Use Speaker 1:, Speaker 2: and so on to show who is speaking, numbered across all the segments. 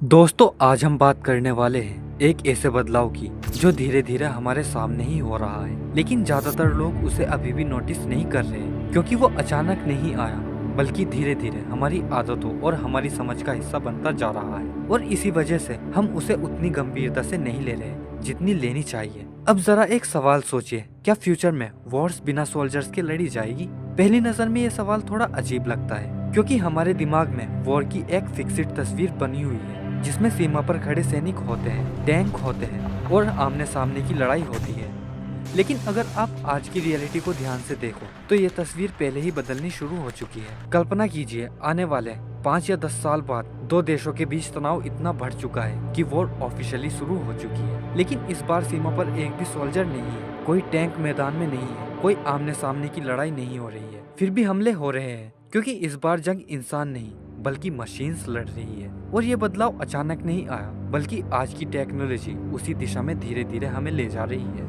Speaker 1: दोस्तों, आज हम बात करने वाले हैं एक ऐसे बदलाव की जो धीरे धीरे हमारे सामने ही हो रहा है, लेकिन ज्यादातर लोग उसे अभी भी नोटिस नहीं कर रहे हैं क्योंकि वो अचानक नहीं आया, बल्कि धीरे धीरे हमारी आदतों और हमारी समझ का हिस्सा बनता जा रहा है। और इसी वजह से हम उसे उतनी गंभीरता से नहीं ले रहे जितनी लेनी चाहिए। अब जरा एक सवाल सोचिए, क्या फ्यूचर में वॉर्स बिना सोल्जर्स के लड़ी जाएगी? पहली नजर में ये सवाल थोड़ा अजीब लगता है क्योंकि हमारे दिमाग में वॉर की एक फिक्स्ड तस्वीर बनी हुई है जिसमें सीमा पर खड़े सैनिक होते हैं, टैंक होते हैं और आमने सामने की लड़ाई होती है। लेकिन अगर आप आज की रियलिटी को ध्यान से देखो तो ये तस्वीर पहले ही बदलनी शुरू हो चुकी है। कल्पना कीजिए, आने वाले 5 या 10 साल बाद दो देशों के बीच तनाव इतना बढ़ चुका है कि वॉर ऑफिशियली शुरू हो चुकी है। लेकिन इस बार सीमा पर एक भी सोल्जर नहीं है, कोई टैंक मैदान में नहीं है, कोई आमने सामने की लड़ाई नहीं हो रही है। फिर भी हमले हो रहे हैं क्योंकि इस बार जंग इंसान नहीं बल्कि मशीन्स लड़ रही है। और ये बदलाव अचानक नहीं आया, बल्कि आज की टेक्नोलॉजी उसी दिशा में धीरे धीरे हमें ले जा रही है।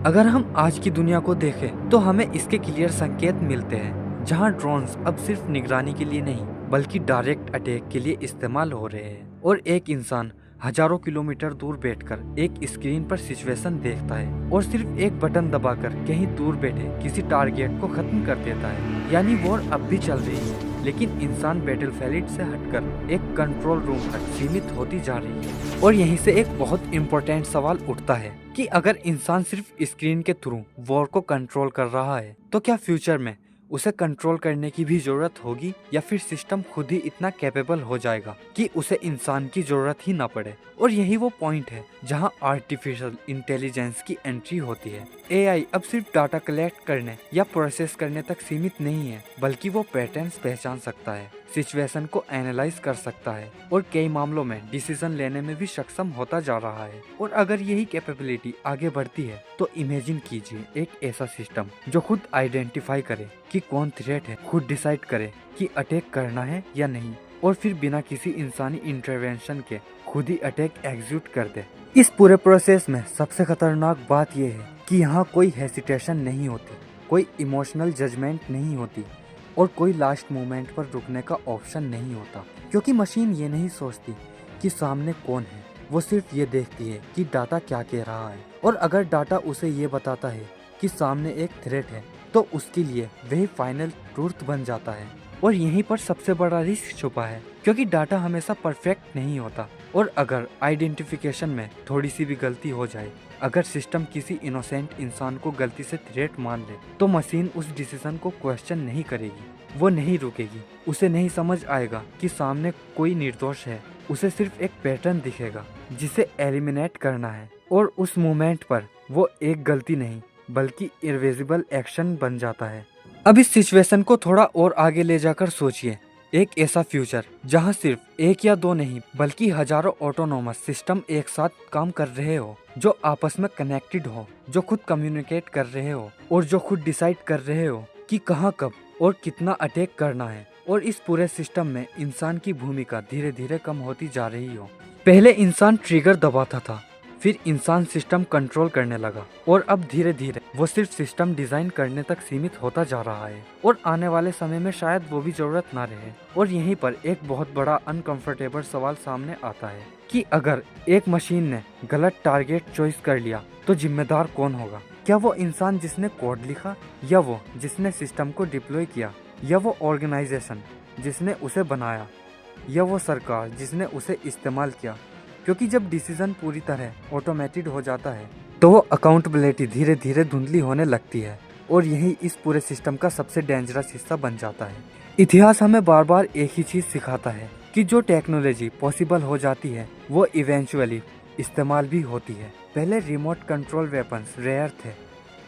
Speaker 1: अगर हम आज की दुनिया को देखें तो हमें इसके क्लियर संकेत मिलते हैं, जहां ड्रोन्स अब सिर्फ निगरानी के लिए नहीं बल्कि डायरेक्ट अटैक के लिए इस्तेमाल हो रहे हैं। और एक इंसान हजारों किलोमीटर दूर बैठकर एक स्क्रीन पर सिचुएशन देखता है और सिर्फ एक बटन दबाकर कहीं दूर बैठे किसी टारगेट को खत्म कर देता है। यानी वॉर अब भी चल रही है, लेकिन इंसान बैटलफील्ड से हटकर एक कंट्रोल रूम तक सीमित होती जा रही है। और यहीं से एक बहुत इम्पोर्टेंट सवाल उठता है कि अगर इंसान सिर्फ स्क्रीन के थ्रू वॉर को कंट्रोल कर रहा है तो क्या फ्यूचर में उसे कंट्रोल करने की भी जरूरत होगी, या फिर सिस्टम खुद ही इतना कैपेबल हो जाएगा कि उसे इंसान की जरूरत ही ना पड़े? और यही वो पॉइंट है जहां आर्टिफिशियल इंटेलिजेंस की एंट्री होती है। एआई अब सिर्फ डाटा कलेक्ट करने या प्रोसेस करने तक सीमित नहीं है, बल्कि वो पैटर्न्स पहचान सकता है, सिचुएशन को एनालाइज कर सकता है और कई मामलों में डिसीजन लेने में भी सक्षम होता जा रहा है। और अगर यही कैपेबिलिटी आगे बढ़ती है तो इमेजिन कीजिए एक ऐसा सिस्टम जो खुद आइडेंटिफाई करे कि कौन थ्रेट है, खुद डिसाइड करे कि अटैक करना है या नहीं, और फिर बिना किसी इंसानी इंटरवेंशन के खुद ही अटैक एग्जीक्यूट कर दे। इस पूरे प्रोसेस में सबसे खतरनाक बात यह है कि यहाँ कोई हेसिटेशन नहीं होती, कोई इमोशनल जजमेंट नहीं होती और कोई लास्ट मोमेंट पर रुकने का ऑप्शन नहीं होता, क्योंकि मशीन ये नहीं सोचती कि सामने कौन है, वो सिर्फ ये देखती है कि डाटा क्या कह रहा है। और अगर डाटा उसे ये बताता है कि सामने एक थ्रेट है तो उसके लिए वही फाइनल ट्रूथ बन जाता है। और यहीं पर सबसे बड़ा रिस्क छुपा है, क्योंकि डाटा हमेशा परफेक्ट नहीं होता और अगर आइडेंटिफिकेशन में थोड़ी सी भी गलती हो जाए, अगर सिस्टम किसी इनोसेंट इंसान को गलती से थ्रेट मान ले, तो मशीन उस डिसीजन को क्वेश्चन नहीं करेगी, वो नहीं रुकेगी। उसे नहीं समझ आएगा कि सामने कोई निर्दोष है, उसे सिर्फ एक पैटर्न दिखेगा जिसे एलिमिनेट करना है। और उस मोमेंट पर वो एक गलती नहीं बल्कि इररिवर्सिबल एक्शन बन जाता है। अब इस सिचुएशन को थोड़ा और आगे ले जाकर सोचिए, एक ऐसा फ्यूचर जहां सिर्फ एक या दो नहीं बल्कि हजारों ऑटोनोमस सिस्टम एक साथ काम कर रहे हो, जो आपस में कनेक्टेड हो, जो खुद कम्युनिकेट कर रहे हो और जो खुद डिसाइड कर रहे हो कि कहां, कब और कितना अटैक करना है। और इस पूरे सिस्टम में इंसान की भूमिका धीरे धीरे कम होती जा रही हो। पहले इंसान ट्रिगर दबाता था, फिर इंसान सिस्टम कंट्रोल करने लगा और अब धीरे धीरे वो सिर्फ सिस्टम डिजाइन करने तक सीमित होता जा रहा है। और आने वाले समय में शायद वो भी जरूरत ना रहे। और यहीं पर एक बहुत बड़ा अनकंफर्टेबल सवाल सामने आता है कि अगर एक मशीन ने गलत टारगेट चॉइस कर लिया तो जिम्मेदार कौन होगा? क्या वो इंसान जिसने कोड लिखा, या वो जिसने सिस्टम को डिप्लॉय किया, या वो ऑर्गेनाइजेशन जिसने उसे बनाया, या वो सरकार जिसने उसे इस्तेमाल किया? क्योंकि जब डिसीजन पूरी तरह ऑटोमेटेड हो जाता है तो वो अकाउंटेबिलिटी धीरे धीरे धुंधली होने लगती है, और यही इस पूरे सिस्टम का सबसे डेंजरस हिस्सा बन जाता है। इतिहास हमें बार बार एक ही चीज सिखाता है कि जो टेक्नोलॉजी पॉसिबल हो जाती है वो इवेंचुअली इस्तेमाल भी होती है। पहले रिमोट कंट्रोल वेपन्स रेयर थे,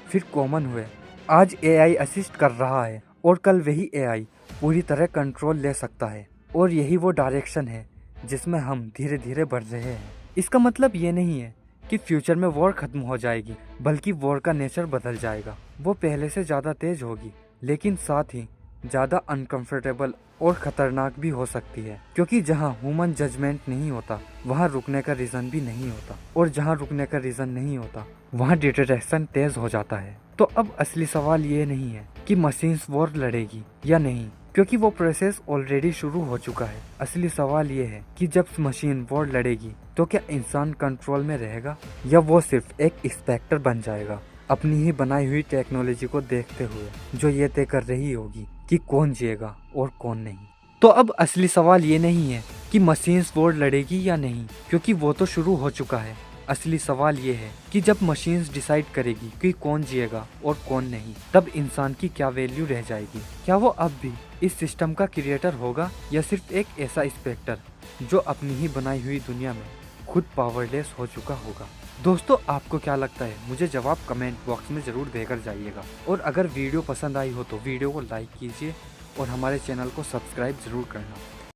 Speaker 1: फिर कॉमन हुए, आज एआई असिस्ट कर रहा है और कल वही एआई पूरी तरह कंट्रोल ले सकता है। और यही वो डायरेक्शन है जिसमें हम धीरे धीरे बढ़ रहे हैं। इसका मतलब ये नहीं है कि फ्यूचर में वॉर खत्म हो जाएगी, बल्कि वॉर का नेचर बदल जाएगा। वो पहले से ज़्यादा तेज होगी, लेकिन साथ ही ज़्यादा अनकंफर्टेबल और ख़तरनाक भी हो सकती है, क्योंकि जहां ह्यूमन जजमेंट नहीं होता वहां रुकने का रीज़न भी नहीं होता, और जहां रुकने का रीज़न नहीं होता वहां डिटेक्शन तेज हो जाता है। तो अब असली सवाल ये नहीं है कि मशीन्स वॉर लड़ेगी या नहीं, क्योंकि वो प्रोसेस ऑलरेडी शुरू हो चुका है। असली सवाल ये है कि जब मशीन वॉर लड़ेगी तो क्या इंसान कंट्रोल में रहेगा या वो सिर्फ एक इंस्पेक्टर बन जाएगा, अपनी ही बनाई हुई टेक्नोलॉजी को देखते हुए, जो ये तय कर रही होगी कि कौन जिएगा और कौन नहीं। तो अब असली सवाल ये नहीं है कि मशीन्स वॉर लड़ेगी या नहीं, क्योंकि वो तो शुरू हो चुका है। असली सवाल ये है कि जब मशीन्स डिसाइड करेगी कि कौन जिएगा और कौन नहीं, तब इंसान की क्या वैल्यू रह जाएगी। क्या वो अब भी इस सिस्टम का क्रिएटर होगा या सिर्फ एक ऐसा इंस्पेक्टर जो अपनी ही बनाई हुई दुनिया में खुद पावरलेस हो चुका होगा। दोस्तों, आपको क्या लगता है? मुझे जवाब कमेंट बॉक्स में ज़रूर देकर जाइएगा। और अगर वीडियो पसंद आई हो तो वीडियो को लाइक कीजिए और हमारे चैनल को सब्सक्राइब ज़रूर करना।